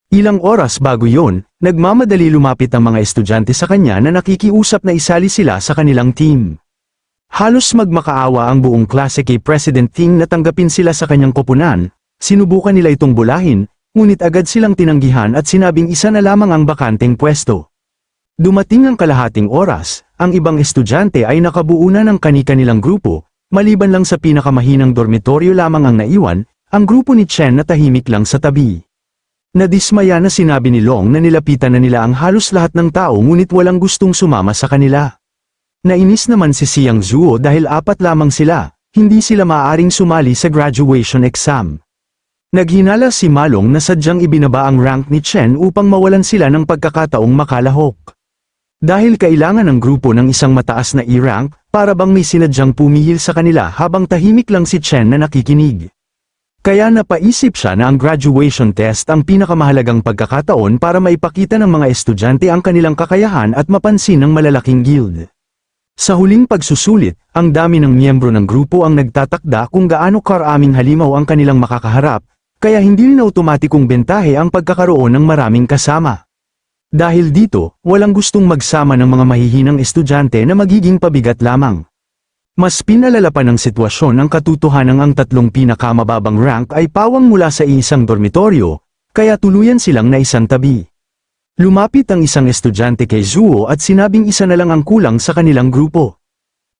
Ilang oras bago yon, nagmamadali lumapit ang mga estudyante sa kanya na nakikiusap na isali sila sa kanilang team. Halos magmakaawa ang buong klase kay President Ting na tanggapin sila sa kanyang koponan. Sinubukan nila itong bulahin, ngunit agad silang tinanggihan at sinabing isa na lamang ang bakanteng pwesto. Dumating ang kalahating oras, ang ibang estudyante ay nakabuo na ng kani-kanilang grupo, maliban lang sa pinakamahinang dormitoryo lamang ang naiwan, ang grupo ni Chen na tahimik lang sa tabi. Nadismaya na sinabi ni Long na nilapitan na nila ang halos lahat ng tao ngunit walang gustong sumama sa kanila. Nainis naman si Xiang Zuo dahil 4 lamang sila, hindi sila maaaring sumali sa graduation exam. Naghinala si Malong na sadyang ibinaba ang rank ni Chen upang mawalan sila ng pagkakataong makalahok. Dahil kailangan ng grupo ng isang mataas na E-rank, para bang may sinadyang pumihil sa kanila habang tahimik lang si Chen na nakikinig. Kaya napaisip siya na ang graduation test ang pinakamahalagang pagkakataon para maipakita ng mga estudyante ang kanilang kakayahan at mapansin ng malalaking guild. Sa huling pagsusulit, ang dami ng miyembro ng grupo ang nagtatakda kung gaano karaming halimaw ang kanilang makakaharap, kaya hindi na otomatikong bentahe ang pagkakaroon ng maraming kasama. Dahil dito, walang gustong magsama ng mga mahihinang estudyante na magiging pabigat lamang. Mas pinalala pa ng sitwasyon ang katotohanang ang 3 pinakamababang rank ay pawang mula sa isang dormitoryo, kaya tuluyan silang naisantabi. Lumapit ang isang estudyante kay Zuo at sinabing isa na lang ang kulang sa kanilang grupo.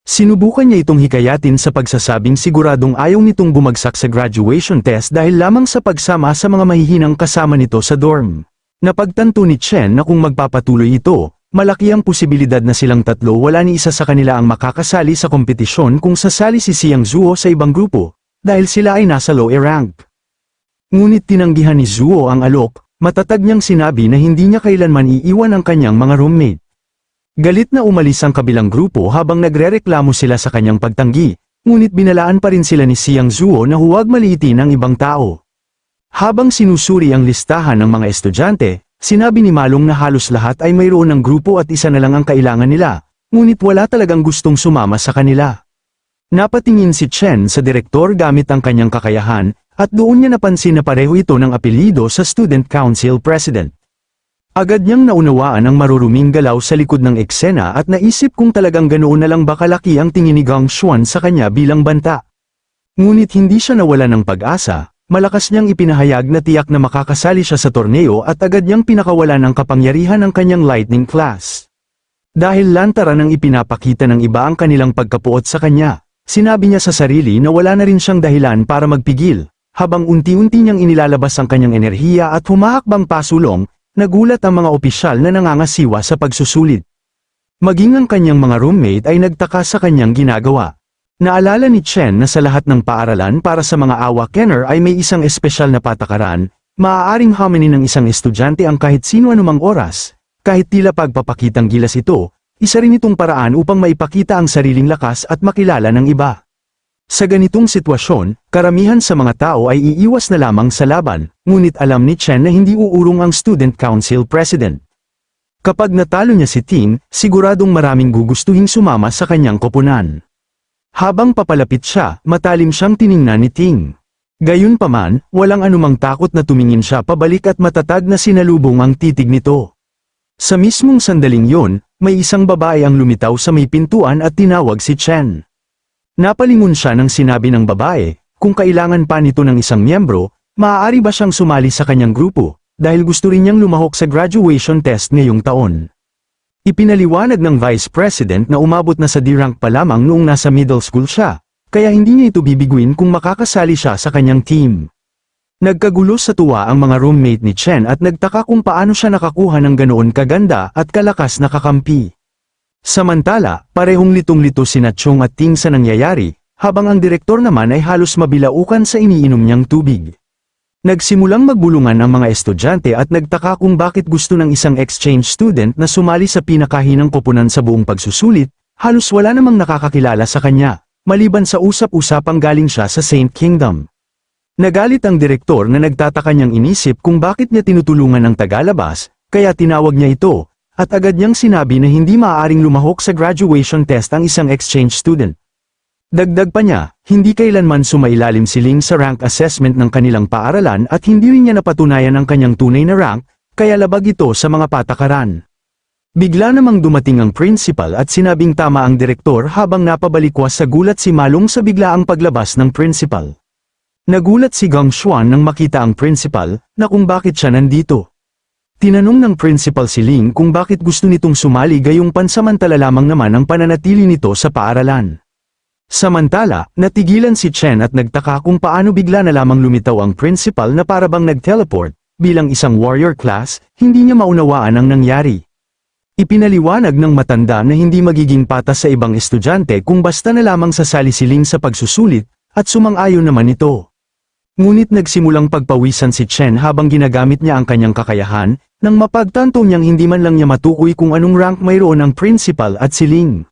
Sinubukan niya itong hikayatin sa pagsasabing siguradong ayaw nitong bumagsak sa graduation test dahil lamang sa pagsama sa mga mahihinang kasama nito sa dorm. Napagtanto ni Chen na kung magpapatuloy ito, malaki ang posibilidad na silang 3 wala ni isa sa kanila ang makakasali sa kompetisyon kung sasali si Xiang Zuo sa ibang grupo, dahil sila ay nasa low rank. Ngunit tinanggihan ni Zuo ang alok, matatag niyang sinabi na hindi niya kailanman iiwan ang kanyang mga roommate. Galit na umalis ang kabilang grupo habang nagrereklamo sila sa kanyang pagtanggi, ngunit binalaan pa rin sila ni Xiang Zuo na huwag maliitin ang ibang tao. Habang sinusuri ang listahan ng mga estudyante, sinabi ni Malong na halos lahat ay mayroon ng grupo at isa na lang ang kailangan nila, ngunit wala talagang gustong sumama sa kanila. Napatingin si Chen sa direktor gamit ang kanyang kakayahan, at doon niya napansin na pareho ito ng apelyido sa Student Council President. Agad niyang naunawaan ang maruruming galaw sa likod ng eksena at naisip kung talagang ganoon na lang ba kalaki ang tingin ni Gang Xuan sa kanya bilang banta. Ngunit hindi siya nawala ng pag-asa. Malakas niyang ipinahayag na tiyak na makakasali siya sa torneo at agad niyang pinakawalan ang kapangyarihan ng kanyang lightning class. Dahil lantaran ang ipinapakita ng iba ang kanilang pagkapuot sa kanya, sinabi niya sa sarili na wala na rin siyang dahilan para magpigil, habang unti-unti niyang inilalabas ang kanyang enerhiya at humahakbang pasulong, nagulat ang mga opisyal na nangangasiwa sa pagsusulit. Maging ang kanyang mga roommate ay nagtaka sa kanyang ginagawa. Naalala ni Chen na sa lahat ng paaralan para sa mga awa Kenner ay may isang espesyal na patakaran, maaaring haminin ng isang estudyante ang kahit sino anumang oras, kahit tila pagpapakitang gilas ito, isa rin itong paraan upang maipakita ang sariling lakas at makilala ng iba. Sa ganitong sitwasyon, karamihan sa mga tao ay iiwas na lamang sa laban, ngunit alam ni Chen na hindi uurong ang Student Council President. Kapag natalo niya si Ting, siguradong maraming gugustuhin sumama sa kanyang koponan. Habang papalapit siya, matalim siyang tiningnan ni Ting. Gayunpaman, walang anumang takot na tumingin siya pabalik at matatag na sinalubong ang titig nito. Sa mismong sandaling yon, may isang babae ang lumitaw sa may pintuan at tinawag si Chen. Napalingon siya nang sinabi ng babae, kung kailangan pa nito ng isang miyembro, maaari ba siyang sumali sa kanyang grupo, dahil gusto rin niyang lumahok sa graduation test ngayong taon. Ipinaliwanag ng Vice President na umabot na sa D-rank pa lamang noong nasa middle school siya, kaya hindi niya ito bibiguin kung makakasali siya sa kanyang team. Nagkagulo sa tuwa ang mga roommate ni Chen at nagtaka kung paano siya nakakuha ng ganoon kaganda at kalakas na kakampi. Samantala, parehong litong-lito sina Chong at Ting sa nangyayari, habang ang direktor naman ay halos mabilaukan sa iniinom niyang tubig. Nagsimulang magbulungan ang mga estudyante at nagtaka kung bakit gusto ng isang exchange student na sumali sa pinakahinang koponan sa buong pagsusulit, halos wala namang nakakakilala sa kanya, maliban sa usap-usapang galing siya sa Saint Kingdom. Nagalit ang direktor na nagtataka niyang inisip kung bakit niya tinutulungan ang tagalabas, kaya tinawag niya ito, at agad niyang sinabi na hindi maaaring lumahok sa graduation test ang isang exchange student. Dagdag pa niya, hindi kailanman sumailalim si Ling sa rank assessment ng kanilang paaralan at hindi rin niya napatunayan ang kanyang tunay na rank, kaya labag ito sa mga patakaran. Bigla namang dumating ang principal at sinabing tama ang direktor habang napabalikwas sa gulat si Malong sa biglaang paglabas ng principal. Nagulat si Gang Xuan nang makita ang principal, na kung bakit siya nandito. Tinanong ng principal si Ling kung bakit gusto nitong sumali gayong pansamantala lamang naman ang pananatili nito sa paaralan. Samantala, natigilan si Chen at nagtaka kung paano bigla na lamang lumitaw ang principal na parabang nag-teleport, bilang isang warrior class, hindi niya maunawaan ang nangyari. Ipinaliwanag ng matanda na hindi magiging patas sa ibang estudyante kung basta na lamang sasali si Ling sa pagsusulit, at sumang-ayon naman ito. Ngunit nagsimulang pagpawisan si Chen habang ginagamit niya ang kanyang kakayahan, nang mapagtanto niyang hindi man lang niya matukoy kung anong rank mayroon ang principal at si Ling.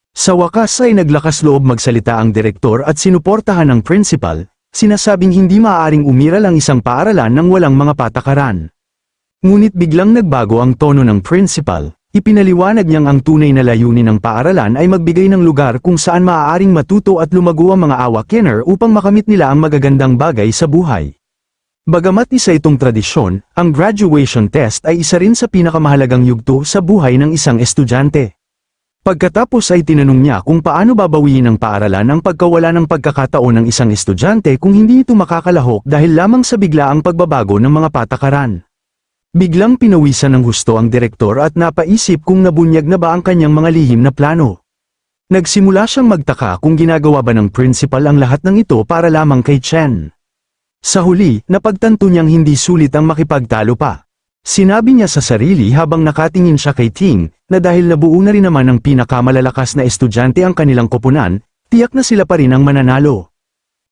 Sa wakas ay naglakas loob magsalita ang direktor at sinuportahan ng principal, sinasabing hindi maaaring umiral ang isang paaralan ng walang mga patakaran. Ngunit biglang nagbago ang tono ng principal. Ipinaliwanag niyang ang tunay na layunin ng paaralan ay magbigay ng lugar kung saan maaaring matuto at lumago ang mga awakener upang makamit nila ang magagandang bagay sa buhay. Bagamat isa itong tradisyon, ang graduation test ay isa rin sa pinakamahalagang yugto sa buhay ng isang estudyante. Pagkatapos ay tinanong niya kung paano babawiin ng paaralan ang pagkawala ng pagkakataon ng isang estudyante kung hindi ito makakalahok dahil lamang sa biglaang pagbabago ng mga patakaran. Biglang pinawisan ng husto ang direktor at napaisip kung nabunyag na ba ang kanyang mga lihim na plano. Nagsimula siyang magtaka kung ginagawa ba ng principal ang lahat ng ito para lamang kay Chen. Sa huli, napagtanto niyang hindi sulit ang makipagtalo pa. Sinabi niya sa sarili habang nakatingin siya kay Ting, na dahil nabuo na rin naman ng pinakamalalakas na estudyante ang kanilang koponan, tiyak na sila pa rin ang mananalo.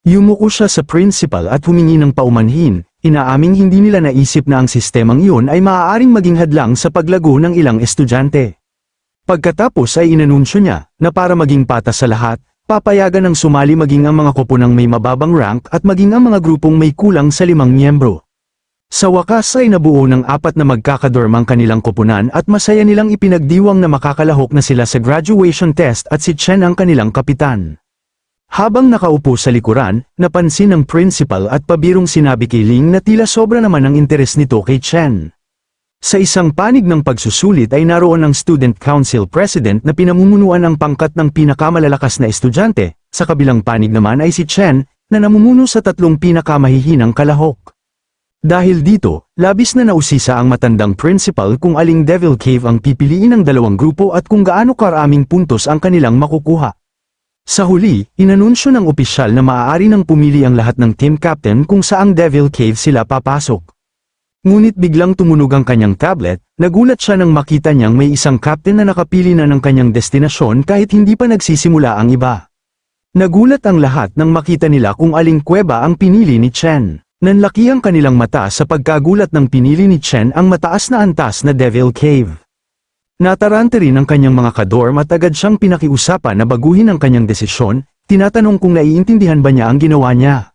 Yumuko siya sa principal at humingi ng paumanhin. Inaaming hindi nila naisip na ang sistemang iyon ay maaaring maging hadlang sa paglago ng ilang estudyante. Pagkatapos ay inanunsyo niya, na para maging patas sa lahat, papayagan ng sumali maging ang mga koponang may mababang rank at maging ang mga grupong may kulang sa 5 miyembro. Sa wakas ay nabuo ng 4 na magkakadorm ang kanilang koponan at masaya nilang ipinagdiwang na makakalahok na sila sa graduation test at si Chen ang kanilang kapitan. Habang nakaupo sa likuran, napansin ng principal at pabirong sinabi kay Ling na tila sobra naman ang interes nito kay Chen. Sa isang panig ng pagsusulit ay naroon ang student council president na pinamumunuan ang pangkat ng pinakamalalakas na estudyante, sa kabilang panig naman ay si Chen, na namumuno sa 3 pinakamahihinang kalahok. Dahil dito, labis na nausisa ang matandang principal kung aling Devil Cave ang pipiliin ng 2 grupo at kung gaano karaming puntos ang kanilang makukuha. Sa huli, inanunsyo ng opisyal na maaari nang pumili ang lahat ng team captain kung saang Devil Cave sila papasok. Ngunit biglang tumunog ang kanyang tablet, nagulat siya nang makita niyang may isang captain na nakapili na ng kanyang destinasyon kahit hindi pa nagsisimula ang iba. Nagulat ang lahat nang makita nila kung aling kuweba ang pinili ni Chen. Nanlaki ang kanilang mata sa pagkagulat ng pinili ni Chen ang mataas na antas na Devil Cave. Natarante rin ang kanyang mga kadorm at agad siyang pinakiusapan na baguhin ang kanyang desisyon, tinatanong kung naiintindihan ba niya ang ginawa niya.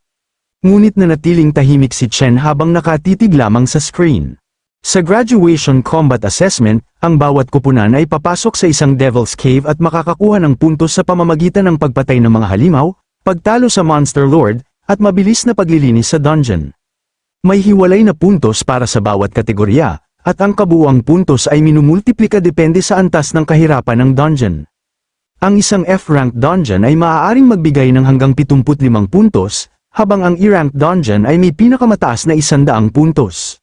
Ngunit nanatiling tahimik si Chen habang nakatitig lamang sa screen. Sa graduation combat assessment, ang bawat koponan ay papasok sa isang Devil's Cave at makakakuha ng puntos sa pamamagitan ng pagpatay ng mga halimaw, pagtalo sa Monster Lord, at mabilis na paglilinis sa dungeon. May hiwalay na puntos para sa bawat kategorya, at ang kabuuang puntos ay minumultiplika depende sa antas ng kahirapan ng dungeon. Ang isang F-rank dungeon ay maaaring magbigay ng hanggang 75 puntos, habang ang E-rank dungeon ay may pinakamataas na 100 puntos.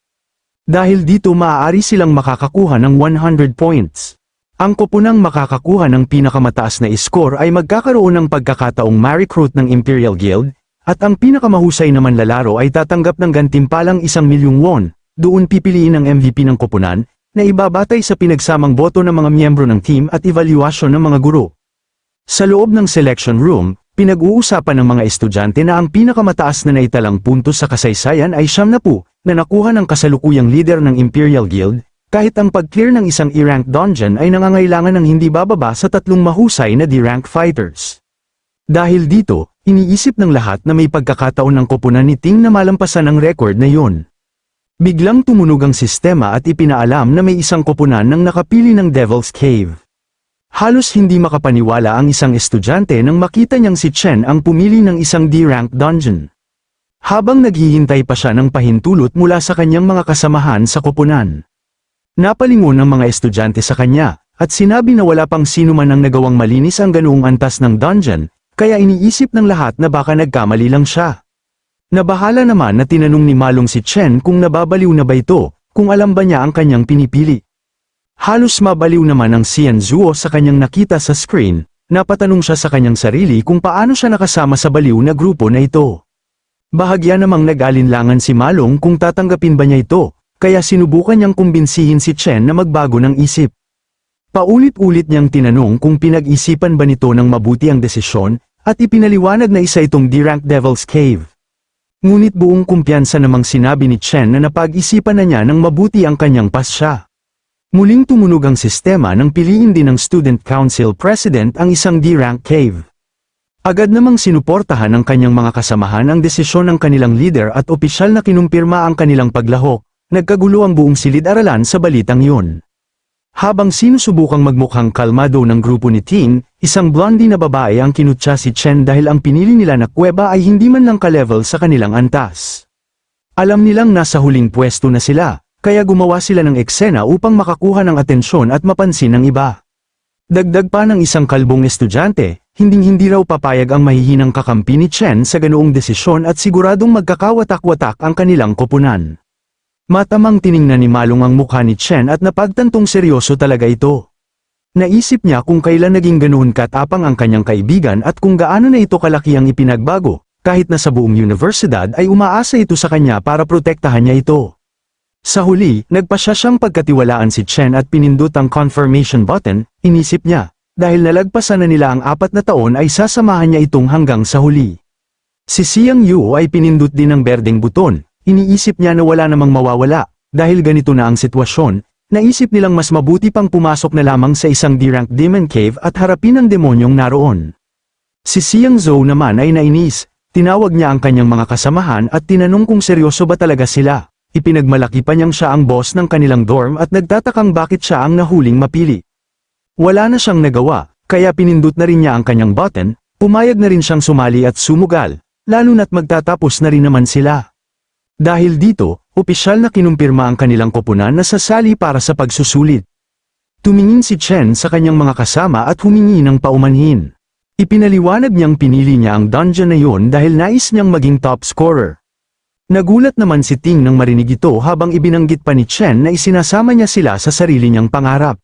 Dahil dito maaari silang makakakuha ng 100 points. Ang koponang makakakuha ng pinakamataas na score ay magkakaroon ng pagkakataong ma-recruit ng Imperial Guild, at ang pinakamahusay na manlalaro ay tatanggap ng gantimpalang 1,000,000 won. Doon pipiliin ang MVP ng koponan, na ibabatay sa pinagsamang boto ng mga miyembro ng team at evaluasyon ng mga guro. Sa loob ng selection room, pinag-uusapan ng mga estudyante na ang pinakamataas na naitalang puntos sa kasaysayan ay 70, na nakuha ng kasalukuyang leader ng Imperial Guild, kahit ang pag-clear ng isang E-rank dungeon ay nangangailangan ng hindi bababa sa 3 mahusay na D-rank fighters. Dahil dito, iniisip ng lahat na may pagkakataon ng koponan ni Ting na malampasan ang record na yon. Biglang tumunog ang sistema at ipinaalam na may isang koponan ng nakapili ng Devil's Cave. Halos hindi makapaniwala ang isang estudyante nang makita niyang si Chen ang pumili ng isang D-rank dungeon. Habang naghihintay pa siya ng pahintulot mula sa kanyang mga kasamahan sa koponan. Napalingon ang mga estudyante sa kanya, at sinabi na wala pang sino man ang nagawang malinis ang ganoong antas ng dungeon, kaya iniisip ng lahat na baka nagkamali lang siya. Nabahala naman na tinanong ni Malong si Chen kung nababaliw na ba ito, kung alam ba niya ang kanyang pinipili. Halos mabaliw naman ang Xian Zuo sa kanyang nakita sa screen, napatanong siya sa kanyang sarili kung paano siya nakasama sa baliw na grupo na ito. Bahagya namang nag-alinlangan si Malong kung tatanggapin ba niya ito, kaya sinubukan niyang kumbinsihin si Chen na magbago ng isip. Paulit-ulit niyang tinanong kung pinag-isipan ba nito ng mabuti ang desisyon, at ipinaliwanag na isa itong D-rank Devil's Cave. Ngunit buong kumpiyansa namang sinabi ni Chen na napag-isipan na niya ng mabuti ang kanyang pasya. Muling tumunog ang sistema nang piliin din ng Student Council President ang isang D-rank cave. Agad namang sinuportahan ng kanyang mga kasamahan ang desisyon ng kanilang leader at opisyal na kinumpirma ang kanilang paglahok. Nagkagulo ang buong silid-aralan sa balitang yun. Habang sinusubukang magmukhang kalmado ng grupo ni Ting, isang blondie na babae ang kinutya si Chen dahil ang pinili nila na kuweba ay hindi man lang ka-level sa kanilang antas. Alam nilang nasa huling pwesto na sila, kaya gumawa sila ng eksena upang makakuha ng atensyon at mapansin ng iba. Dagdag pa ng isang kalbong estudyante, hinding-hindi raw papayag ang mahihinang kakampi ni Chen sa ganoong desisyon at siguradong magkakawatak-watak ang kanilang koponan. Matamang tiningnan ni Malong ang mukha ni Chen at napagtantong seryoso talaga ito. Naisip niya kung kailan naging ganoon katapang ang kanyang kaibigan at kung gaano na ito kalaki ang ipinagbago, kahit na sa buong universidad ay umaasa ito sa kanya para protektahan niya ito. Sa huli, nagpasya siyang pagkatiwalaan si Chen at pinindot ang confirmation button. Inisip niya, dahil nalagpasan na nila ang 4 na taon ay sasamahan niya itong hanggang sa huli. Si Xiang Yu ay pinindot din ng berdeng buton. Iniisip niya na wala namang mawawala, dahil ganito na ang sitwasyon. Naisip nilang mas mabuti pang pumasok na lamang sa isang D-rank Demon Cave at harapin ang demonyong naroon. Si Xiang Zhou naman ay nainis. Tinawag niya ang kanyang mga kasamahan at tinanong kung seryoso ba talaga sila. Ipinagmalaki pa niyang siya ang boss ng kanilang dorm at nagtatakang bakit siya ang nahuling mapili. Wala na siyang nagawa, kaya pinindot na rin niya ang kanyang button, pumayag na rin siyang sumali at sumugal, lalo na't magtatapos na rin naman sila. Dahil dito, opisyal na kinumpirma ang kanilang koponan na sasali para sa pagsusulit. Tumingin si Chen sa kanyang mga kasama at humingi ng paumanhin. Ipinaliwanag niyang pinili niya ang dungeon na yun dahil nais niyang maging top scorer. Nagulat naman si Ting nang marinig ito habang ibinanggit pa ni Chen na isinasama niya sila sa sarili niyang pangarap.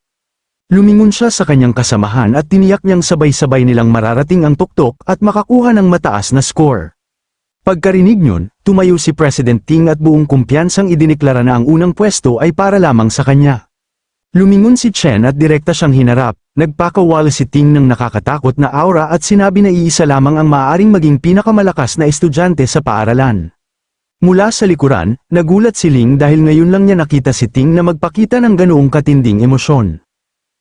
Lumingon siya sa kanyang kasamahan at tiniyak niyang sabay-sabay nilang mararating ang tuktok at makakuha ng mataas na score. Pagkarinig niyon, tumayo si President Ting at buong kumpiyansang idineklara na ang unang pwesto ay para lamang sa kanya. Lumingon si Chen at direkta siyang hinarap, nagpakawala si Ting ng nakakatakot na aura at sinabi na iisa lamang ang maaaring maging pinakamalakas na estudyante sa paaralan. Mula sa likuran, nagulat si Ling dahil ngayon lang niya nakita si Ting na magpakita ng ganoong katinding emosyon.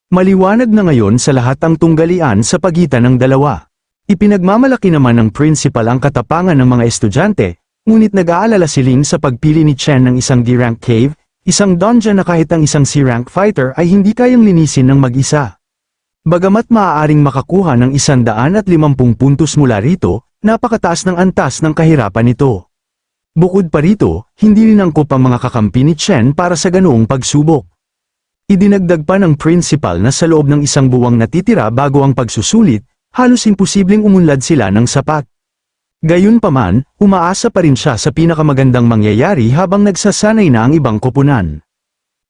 Maliwanag na ngayon sa lahat ang tunggalian sa pagitan ng dalawa. Ipinagmamalaki naman ng principal ang katapangan ng mga estudyante, ngunit nag-aalala si Ling sa pagpili ni Chen ng isang D-rank cave, isang dungeon na kahit ang isang C-rank fighter ay hindi kayang linisin ng mag-isa. Bagamat maaaring makakuha ng 150 puntos mula rito, napakataas ng antas ng kahirapan nito. Bukod pa rito, hindi rin angkop ang mga kakampi ni Chen para sa ganoong pagsubok. Idinagdag pa ng principal na sa loob ng isang buwang natitira bago ang pagsusulit, halos imposibleng umunlad sila ng sapat. Gayunpaman, umaasa pa rin siya sa pinakamagandang mangyayari habang nagsasanay na ang ibang koponan.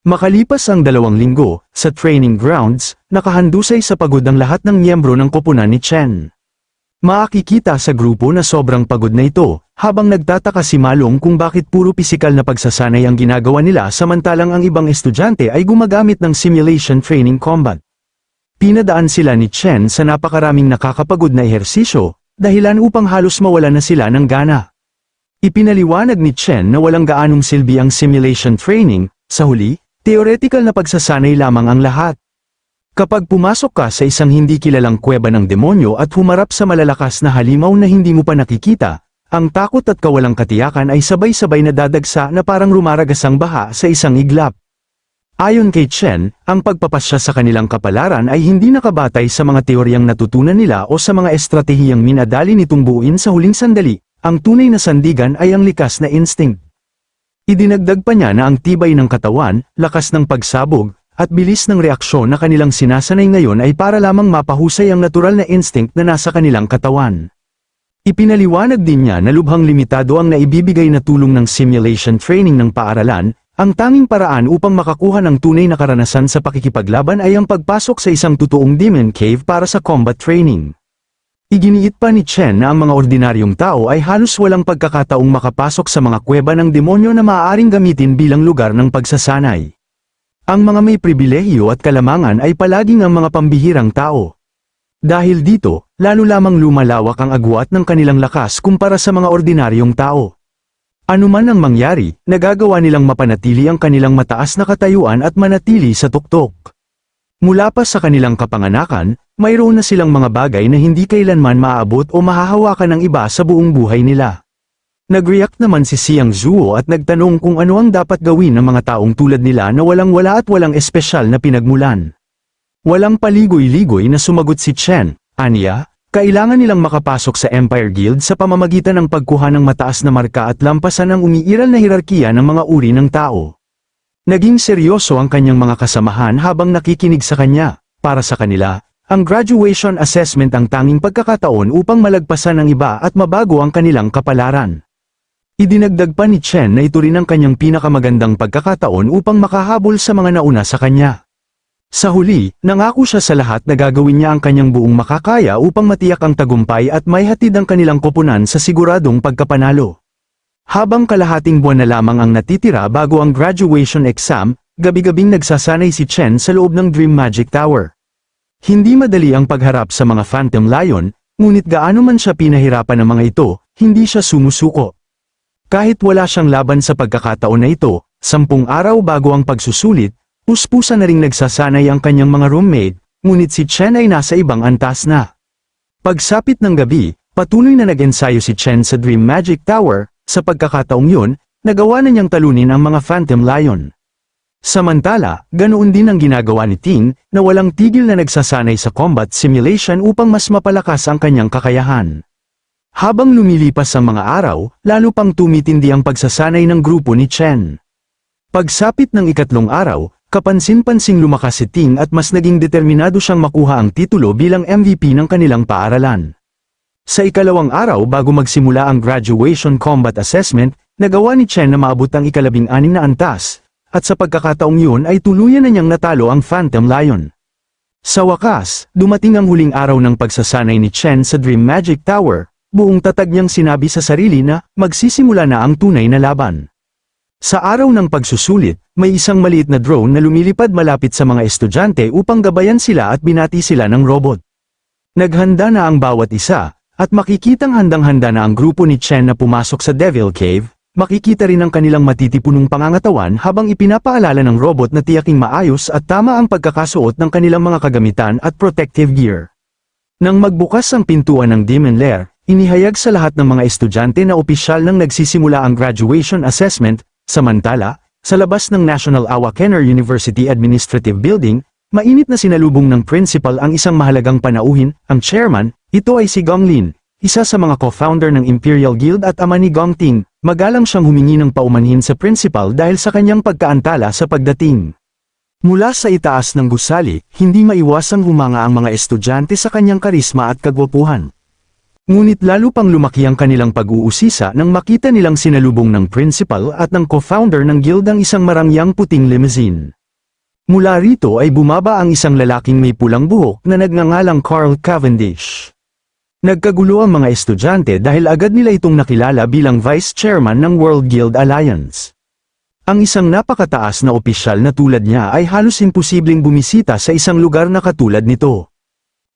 Makalipas ang 2 linggo, sa training grounds, nakahandusay sa pagod ang lahat ng miyembro ng koponan ni Chen. Makikita sa grupo na sobrang pagod na ito, habang nagtataka si Malong kung bakit puro pisikal na pagsasanay ang ginagawa nila samantalang ang ibang estudyante ay gumagamit ng simulation training combat. Pinadaan sila ni Chen sa napakaraming nakakapagod na ehersisyo, dahilan upang halos mawala na sila ng gana. Ipinaliwanag ni Chen na walang gaanong silbi ang simulation training, sa huli, theoretical na pagsasanay lamang ang lahat. Kapag pumasok ka sa isang hindi kilalang kuweba ng demonyo at humarap sa malalakas na halimaw na hindi mo pa nakikita, ang takot at kawalang katiyakan ay sabay-sabay na dadagsa na parang rumaragasang baha sa isang iglap. Ayon kay Chen, ang pagpapasya sa kanilang kapalaran ay hindi nakabatay sa mga teoryang natutunan nila o sa mga estratehiyang minadali nitong buuin sa huling sandali. Ang tunay na sandigan ay ang likas na instinct. Idinagdag pa niya na ang tibay ng katawan, lakas ng pagsabog, at bilis ng reaksyon na kanilang sinasanay ngayon ay para lamang mapahusay ang natural na instinct na nasa kanilang katawan. Ipinaliwanag din niya na lubhang limitado ang naibibigay na tulong ng simulation training ng paaralan. Ang tanging paraan upang makakuha ng tunay na karanasan sa pakikipaglaban ay ang pagpasok sa isang totoong demon cave para sa combat training. Iginiit pa ni Chen na ang mga ordinaryong tao ay halos walang pagkakataong makapasok sa mga kuweba ng demonyo na maaaring gamitin bilang lugar ng pagsasanay. Ang mga may pribilehiyo at kalamangan ay palaging ang mga pambihirang tao. Dahil dito, lalo lamang lumalawak ang agwat ng kanilang lakas kumpara sa mga ordinaryong tao. Anuman ang mangyari, nagagawa nilang mapanatili ang kanilang mataas na katayuan at manatili sa tuktok. Mula pa sa kanilang kapanganakan, mayroon na silang mga bagay na hindi kailanman maaabot o mahahawakan ng iba sa buong buhay nila. Nag-react naman si Xiang Zuo at nagtanong kung ano ang dapat gawin ng mga taong tulad nila na walang-wala at walang espesyal na pinagmulan. Walang paligoy-ligoy na sumagot si Chen, "Anya, kailangan nilang makapasok sa Empire Guild sa pamamagitan ng pagkuha ng mataas na marka at lampasan ang umiiral na hierarkiya ng mga uri ng tao." Naging seryoso ang kanyang mga kasamahan habang nakikinig sa kanya. Para sa kanila, ang graduation assessment ang tanging pagkakataon upang malagpasan ang iba at mabago ang kanilang kapalaran. Idinagdag pa ni Chen na ito rin ang kanyang pinakamagandang pagkakataon upang makahabol sa mga nauna sa kanya. Sa huli, nangako siya sa lahat na gagawin niya ang kanyang buong makakaya upang matiyak ang tagumpay at maihatid ang kanilang koponan sa siguradong pagkapanalo. Habang kalahating buwan na lamang ang natitira bago ang graduation exam, gabi-gabing nagsasanay si Chen sa loob ng Dream Magic Tower. Hindi madali ang pagharap sa mga Phantom Lion, ngunit gaano man siya pinahirapan ng mga ito, hindi siya sumusuko. Kahit wala siyang laban sa pagkakataon na ito, 10 araw bago ang pagsusulit, puspusa na ring nagsasanay ang kanyang mga roommate, ngunit si Chen ay nasa ibang antas na. Pagsapit ng gabi, patuloy na nag-ensayo si Chen sa Dream Magic Tower. Sa pagkakataong yun, nagawa na niyang talunin ang mga Phantom Lion. Samantala, ganoon din ang ginagawa ni Ting, na walang tigil na nagsasanay sa combat simulation upang mas mapalakas ang kanyang kakayahan. Habang lumilipas ang mga araw, lalo pang tumitindi ang pagsasanay ng grupo ni Chen. Pagsapit ng 3 araw, kapansin-pansing lumakas si Ting at mas naging determinado siyang makuha ang titulo bilang MVP ng kanilang paaralan. Sa 2 araw bago magsimula ang graduation combat assessment, nagawa ni Chen na maabot ang 16 na antas, at sa pagkakataong yun ay tuluyan na niyang natalo ang Phantom Lion. Sa wakas, dumating ang huling araw ng pagsasanay ni Chen sa Dream Magic Tower, buong tatag niyang sinabi sa sarili na magsisimula na ang tunay na laban. Sa araw ng pagsusulit, may isang maliit na drone na lumilipad malapit sa mga estudyante upang gabayan sila at binati sila ng robot. Naghanda na ang bawat isa, at makikitang handang-handa na ang grupo ni Chen na pumasok sa Devil Cave. Makikita rin ang kanilang matitipunong pangangatawan habang ipinapaalala ng robot na tiyaking maayos at tama ang pagkakasuot ng kanilang mga kagamitan at protective gear. Nang magbukas ang pintuan ng Demon Lair, inihayag sa lahat ng mga estudyante na opisyal nang nagsisimula ang graduation assessment. Samantala, sa labas ng National Awakener University Administrative Building, mainit na sinalubong ng principal ang isang mahalagang panauhin, ang chairman. Ito ay si Gong Lin, isa sa mga co-founder ng Imperial Guild at ama ni Gong Ting. Magalang siyang humingi ng paumanhin sa principal dahil sa kanyang pagkaantala sa pagdating. Mula sa itaas ng gusali, hindi maiwasang humanga ang mga estudyante sa kanyang karisma at kagwapuhan. Ngunit lalo pang lumaki ang kanilang pag-uusisa nang makita nilang sinalubong ng principal at ng co-founder ng guild ang isang marangyang puting limousine. Mula rito ay bumaba ang isang lalaking may pulang buhok na nagngangalang Carl Cavendish. Nagkagulo ang mga estudyante dahil agad nila itong nakilala bilang Vice Chairman ng World Guild Alliance. Ang isang napakataas na opisyal na tulad niya ay halos imposibleng bumisita sa isang lugar na katulad nito.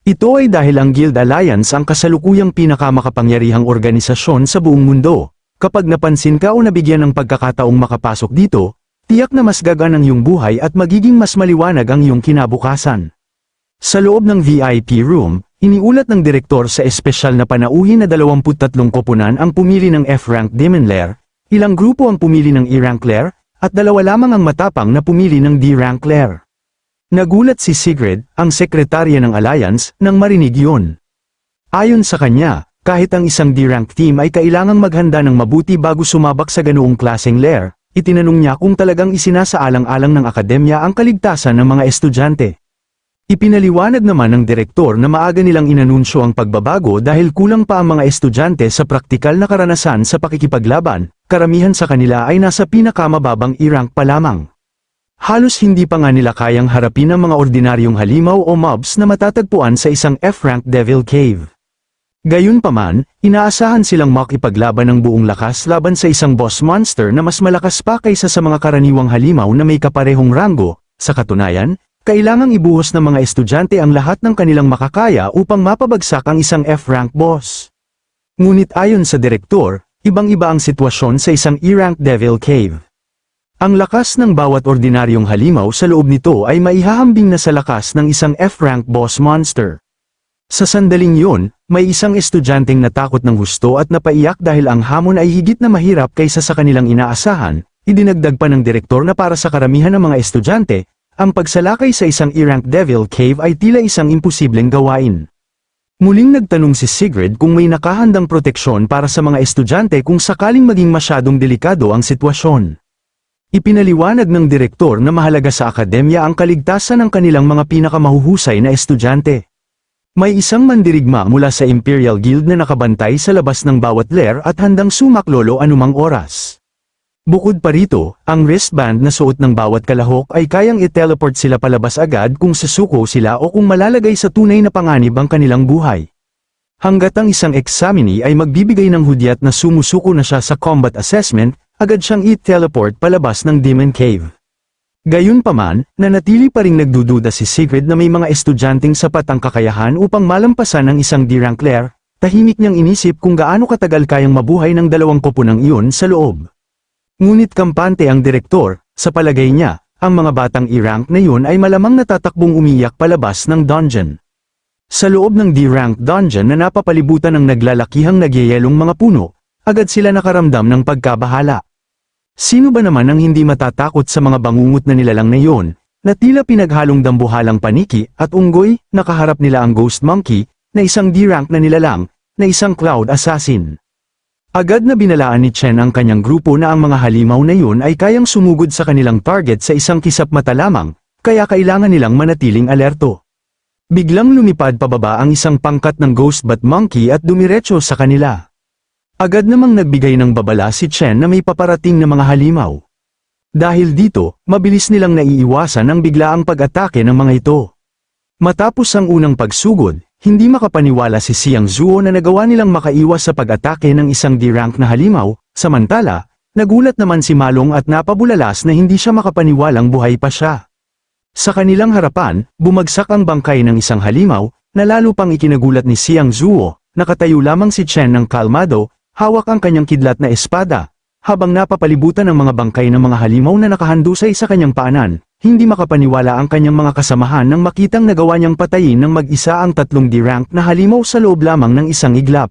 Ito ay dahil ang Guild Alliance ang kasalukuyang pinakamakapangyarihang organisasyon sa buong mundo. Kapag napansin ka o nabigyan ng pagkakataong makapasok dito, tiyak na mas gagaan ang iyong buhay at magiging mas maliwanag ang iyong kinabukasan. Sa loob ng VIP room, iniulat ng direktor sa espesyal na panauhin na 23 koponan ang pumili ng F-rank Demon Lair, ilang grupo ang pumili ng E-rank Lair, at dalawa lamang ang matapang na pumili ng D-rank lair. Nagulat si Sigrid, ang sekretarya ng Alliance, nang marinig yun. Ayon sa kanya, kahit ang isang D-rank team ay kailangang maghanda ng mabuti bago sumabak sa ganoong klaseng lair, itinanong niya kung talagang isinasaalang-alang ng akademya ang kaligtasan ng mga estudyante. Ipinaliwanag naman ng direktor na maaga nilang inanunsyo ang pagbabago dahil kulang pa ang mga estudyante sa praktikal na karanasan sa pakikipaglaban, karamihan sa kanila ay nasa pinakamababang E-rank pa lamang. Halos hindi pa nga nila kayang harapin ang mga ordinaryong halimaw o mobs na matatagpuan sa isang F-rank Devil Cave. Gayunpaman, inaasahan silang makipaglaban ng buong lakas laban sa isang boss monster na mas malakas pa kaysa sa mga karaniwang halimaw na may kaparehong ranggo. Sa katunayan, kailangang ibuhos ng mga estudyante ang lahat ng kanilang makakaya upang mapabagsak ang isang F-rank boss. Ngunit ayon sa direktor, ibang-iba ang sitwasyon sa isang E-rank Devil Cave. Ang lakas ng bawat ordinaryong halimaw sa loob nito ay maihahambing na sa lakas ng isang F-rank boss monster. Sa sandaling yun, may isang estudyanteng natakot ng husto at napaiyak dahil ang hamon ay higit na mahirap kaysa sa kanilang inaasahan. Idinagdag pa ng direktor na para sa karamihan ng mga estudyante, ang pagsalakay sa isang E-rank Devil Cave ay tila isang imposibleng gawain. Muling nagtanong si Sigrid kung may nakahandang proteksyon para sa mga estudyante kung sakaling maging masyadong delikado ang sitwasyon. Ipinaliwanag ng direktor na mahalaga sa akademya ang kaligtasan ng kanilang mga pinakamahuhusay na estudyante. May isang mandirigma mula sa Imperial Guild na nakabantay sa labas ng bawat lair at handang sumaklolo anumang oras. Bukod pa rito, ang wristband na suot ng bawat kalahok ay kayang i-teleport sila palabas agad kung sasuko sila o kung malalagay sa tunay na panganib ang kanilang buhay. Hanggat ang isang examinee ay magbibigay ng hudyat na sumusuko na siya sa combat assessment, agad siyang i-teleport palabas ng Demon Cave. Gayunpaman, nanatili pa ring nagdududa si Sigrid na may mga estudyanteng sapat ang kakayahan upang malampasan ang isang D-rank lair, tahimik niyang inisip kung gaano katagal kayang mabuhay ng dalawang koponang iyon sa loob. Ngunit kampante ang direktor, sa palagay niya, ang mga batang E-rank na yun ay malamang natatakbong umiyak palabas ng dungeon. Sa loob ng D-rank dungeon na napapalibutan ng naglalakihang nagyayelong mga puno, agad sila nakaramdam ng pagkabahala. Sino ba naman ang hindi matatakot sa mga bangungot na nilalang na yun, na tila pinaghalong dambuhalang paniki at unggoy, nakaharap nila ang Ghost Monkey, na isang D-rank na nilalang, na isang Cloud Assassin. Agad na binalaan ni Chen ang kanyang grupo na ang mga halimaw na yun ay kayang sumugod sa kanilang target sa isang kisap mata lamang, kaya kailangan nilang manatiling alerto. Biglang lumipad pababa ang isang pangkat ng Ghost Bat Monkey at dumiretso sa kanila. Agad namang nagbigay ng babala si Chen na may paparating na mga halimaw. Dahil dito, mabilis nilang naiiwasan ang biglaang pag-atake ng mga ito. Matapos ang unang pagsugod, hindi makapaniwala si Xiang Zuo na nagawa nilang makaiwas sa pag-atake ng isang D-rank na halimaw, samantala, nagulat naman si Malong at napabulalas na hindi siya makapaniwalang buhay pa siya. Sa kanilang harapan, bumagsak ang bangkay ng isang halimaw, na lalo pang ikinagulat ni Xiang Zuo, nakatayo lamang si Chen ng kalmado, hawak ang kanyang kidlat na espada, habang napapalibutan ng mga bangkay ng mga halimaw na nakahandusay sa kanyang paanan. Hindi makapaniwala ang kanyang mga kasamahan nang makitang nagawa niyang patayin ng mag-isa ang tatlong D-rank na halimaw sa loob lamang ng isang iglap.